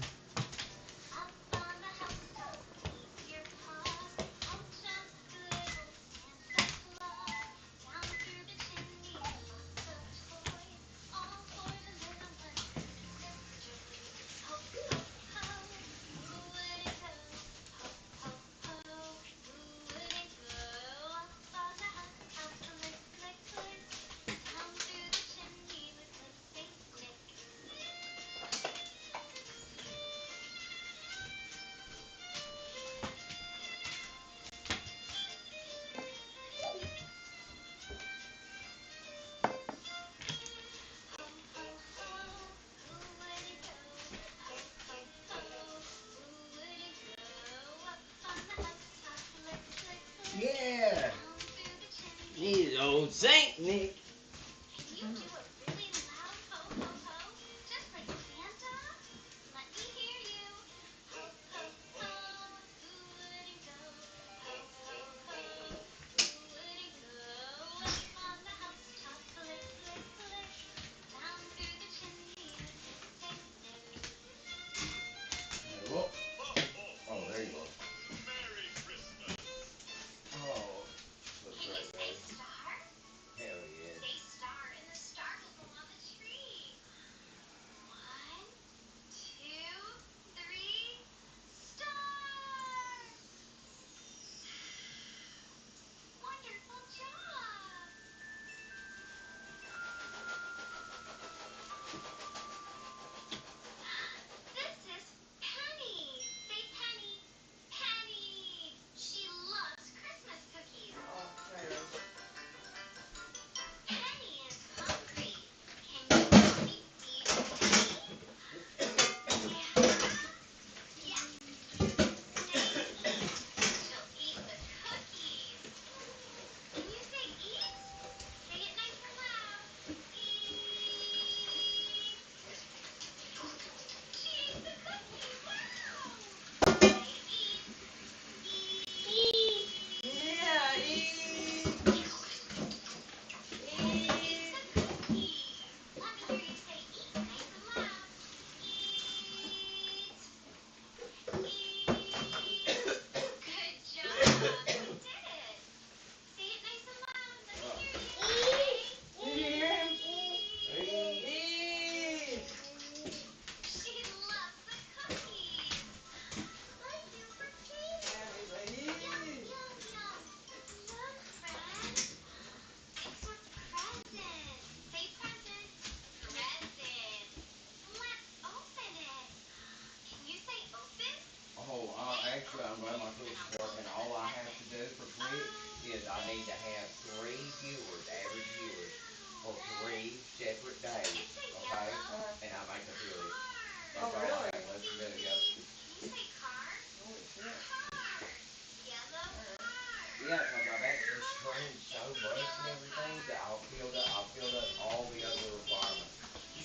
old Saint Nick. Can you do a really loud ho ho ho? Just like Santa? Let me hear you. Ho ho ho, who wouldn't go? Ho ho ho, who wouldn't go? Up on the housetop, click click click. Down through the chimney, ding ding. Whoa. Oh, there you go. Oh, looks Can you right say there. star? Hell yeah. Say star, and the star will go on the tree. 1, 2, 3, star! Wonderful job! This is Penny. Say Penny. Penny. She loves Christmas cookies. Penny is hungry. Can you help me feed Penny? Yeah. Yeah. Say eat. She'll eat the cookies. Can you say eat? Say it nice and loud. Eat. She ate the cookie. Wow. Say eat. Eat. Yeah, eat. Eat the cookie. Let me hear you say eat nice and loud. Eat. Eat. Good job. You did it. Say it nice and loud. Let me hear you. Eat. She loves the cookies. Thank you for tasting. Yum, yum, yum. Look, friend. It's a present. Say present. Present. Let's open it. Can you say open? Oh, actually, I'm glad my tools are working. All I have to do for Twitch is I need to have 3 viewers, average viewers, for 3 separate days, okay? And I make affiliates. That's all I have left to do, yep. Can you say car? Holy shit. Car. Yellow car. Yeah, because I've actually streamed so much and everything that I've filled up all the other requirements.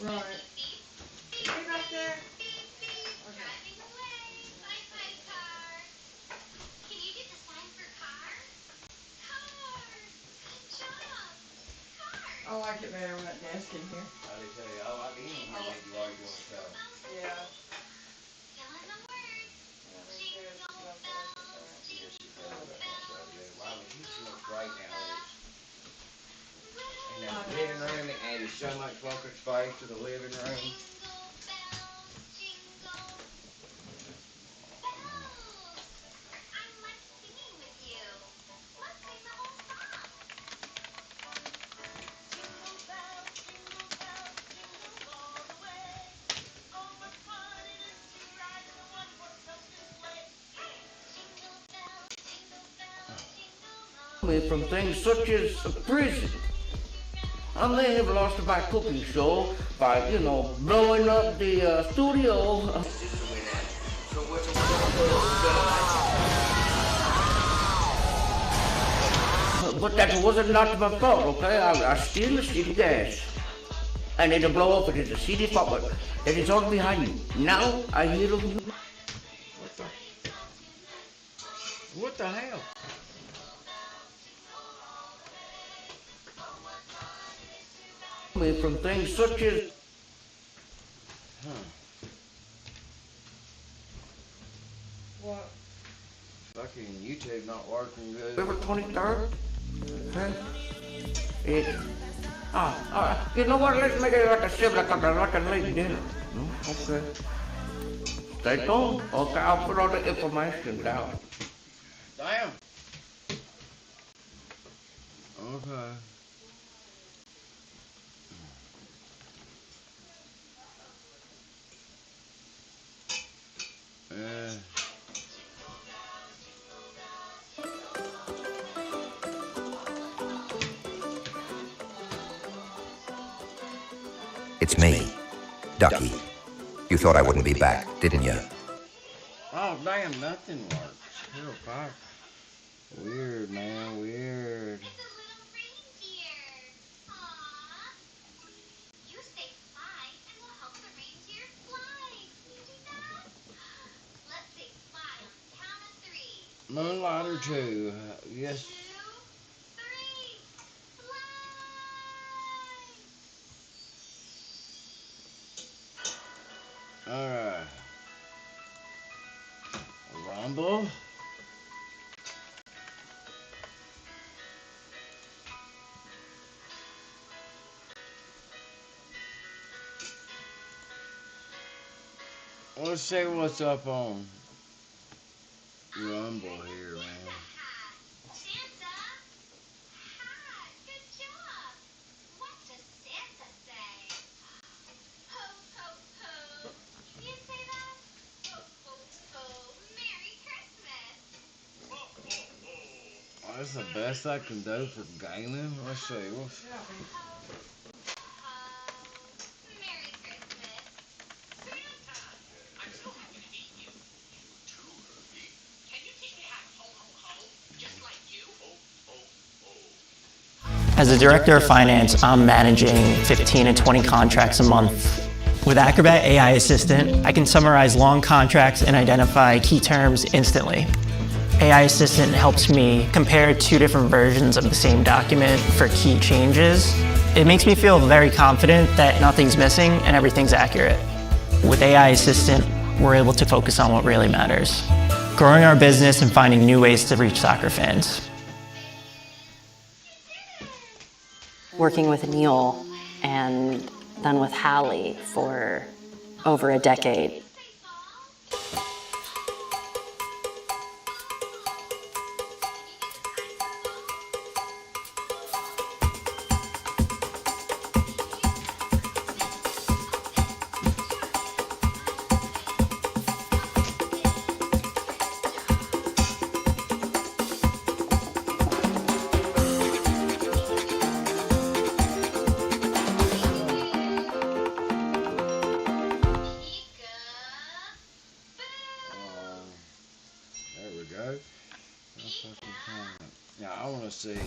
Right. Is he back there? Beep, beep. Driving away. Bye, bye, car. Can you do the sign for car? Car. Good job. Car. I like it better with that desk in here. I did tell you, I like being here like you are doing stuff. Yeah. Fill in the words. Jingle bells, Yes, you jingle can. bells. Riley, you look great now. Woo! And the living room, it added so much fucking space to the living room. Jingle bells, jingle bells. I like singing with you. Let's sing the whole song. Jingle bells, jingle all the way. Oh, what fun it is to ride in a one-horse open sleigh. Hey! Jingle bells, jingle all Me from things such as a prison. I may have lost my cooking show by, blowing up the studio. But that wasn't not my fault, okay? I steal the city gas. And it'll blow up, it is a city fault, but it is all behind me. Now I hear of you. What the hell? Me from things such as... What? Fucking YouTube not working good. February 23rd? Okay. You know what? Let's make it like a sibling, like a late dinner. Okay. Stay tuned. Okay, I'll put all the information down. Damn. Okay. It's me, Ducky. You thought I wouldn't be back, didn't you? Oh, damn, nothing works. Hell, fuck. Weird, man, weird. It's a little reindeer. Moonlighter 2. Yes. Alright. Rumble. Let's see what's up on Rumble here, man. That's the best I can do for gaming. Let's see. As a director of finance, I'm managing 15 and 20 contracts a month. With Acrobat AI Assistant, I can summarize long contracts and identify key terms instantly. AI Assistant helps me compare 2 different versions of the same document for key changes. It makes me feel very confident that nothing's missing and everything's accurate. With AI Assistant, we're able to focus on what really matters: growing our business and finding new ways to reach soccer fans. Working with Neil and then with Hallie for over a decade. Now I want to see.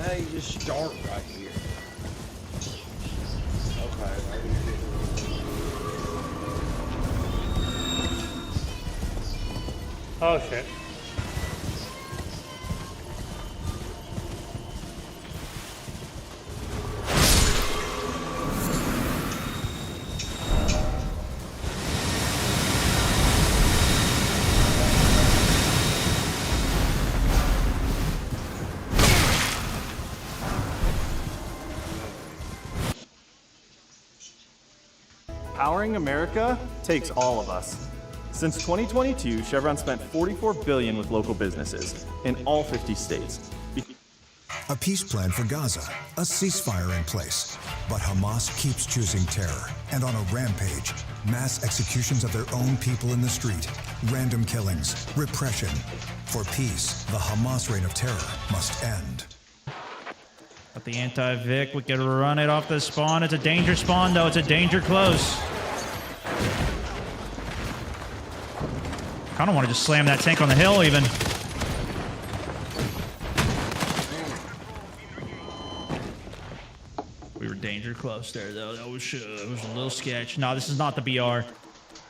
Hey, just start right here. Okay. Oh shit. Powering America takes all of us. Since 2022, Chevron spent $44 billion with local businesses in all 50 states. A peace plan for Gaza, a ceasefire in place. But Hamas keeps choosing terror. And on a rampage, mass executions of their own people in the street, random killings, repression. For peace, the Hamas reign of terror must end. But the anti-Vic, we could run it off the spawn. It's a danger spawn, though. It's a danger close. Kind of want to just slam that tank on the hill, even. We were danger close there, though. That was a little sketch. No, this is not the BR.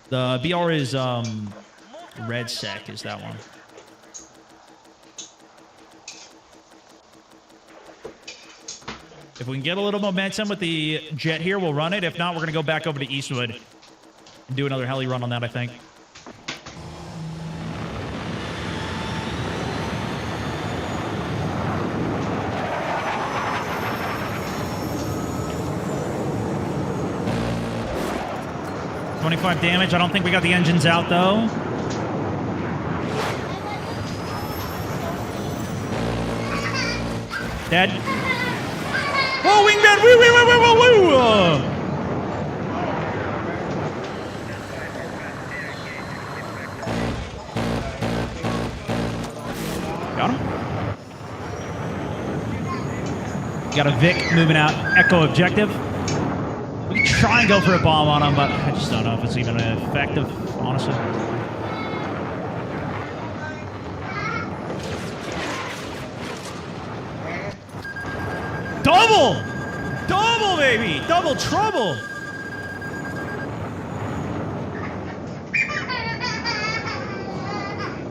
The BR is Red Sec is that one. If we can get a little momentum with the jet here, we'll run it. If not, we're going to go back over to Eastwood and do another heli run on that, I think. $25 damage. I don't think we got the engines out, though. Dead. Oh, wingman! Woo! Got him. Got a Vic moving out. Echo objective. We can try and go for a bomb on him, but I just don't know if it's even effective, honestly. Double! Double, baby! Double trouble!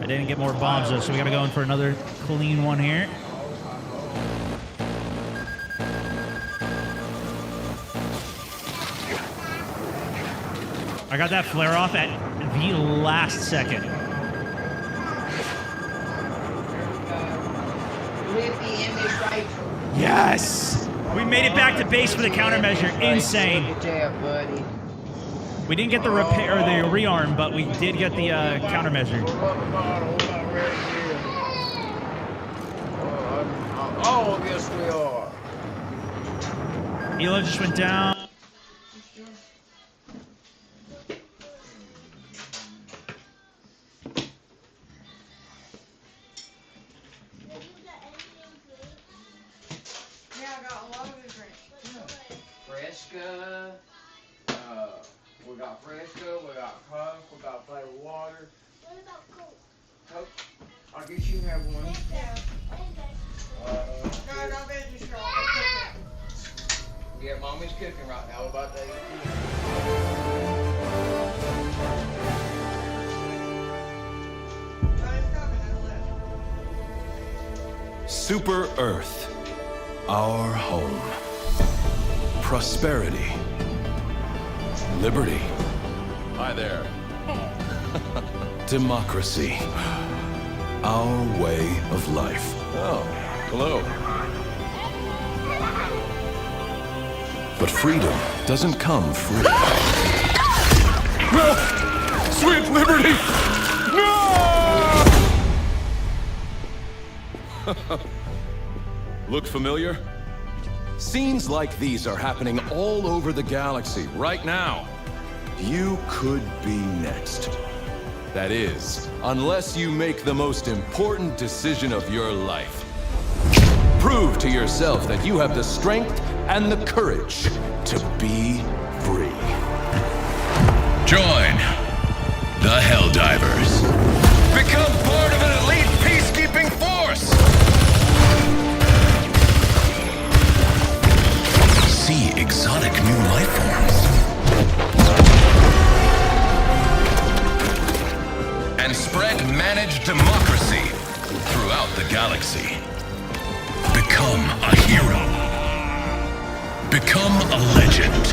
I didn't get more bombs though, so we gotta go in for another clean one here. I got that flare off at the last second. Yes! We made it back to base for the countermeasure. Insane. We didn't get the repair, the rearm, but we did get the countermeasure. Oh, yes we are. Elo just went down. Fresca. We got Fresca, we got Coke, we got flavored water. What about Coke? Coke? I guess you have one. No, don't get your straw. Yeah, Mommy's cooking right now. What about that? Super Earth, our home. Prosperity. Liberty. Hi there. Democracy. Our way of life. Oh, hello. But freedom doesn't come free. No! Sweet liberty! No! Look familiar? Scenes like these are happening all over the galaxy right now. You could be next. That is, unless you make the most important decision of your life. Prove to yourself that you have the strength and the courage to be free. Join the Helldivers. Become part of an elite peacekeeping force. See exotic new life forms. And spread managed democracy throughout the galaxy. Become a hero. Become a legend.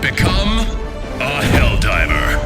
Become a Helldiver.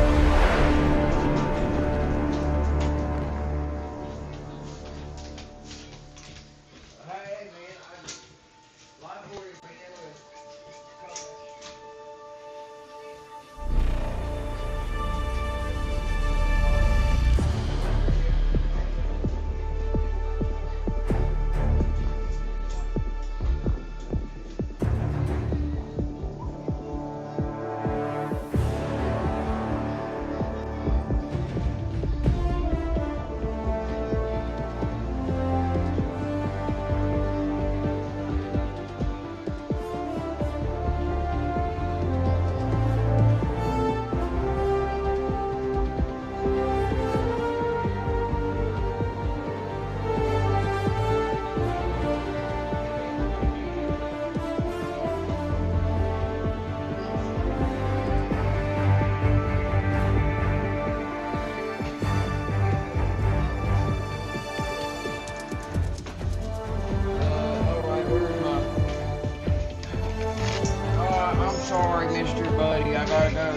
Sorry, Mr. Buddy, I gotta go.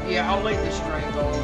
Yeah, I'll leave this train going.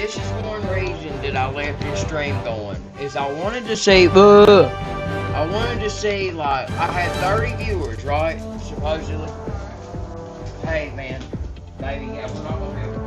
this is one reason that I left this stream going, is I wanted to see, like, I had 30 viewers, right? Supposedly. Hey, man, baby, yeah, we're not gonna be able to